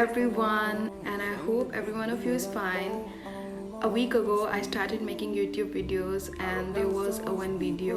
everyone, and I hope every one of you is fine. A week ago I started making YouTube videos and there was one video,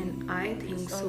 and I think so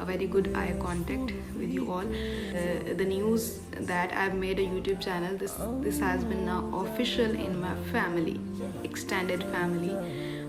a very good eye contact with you all. The news that I've made a YouTube channel, this has been now official in my family, extended family.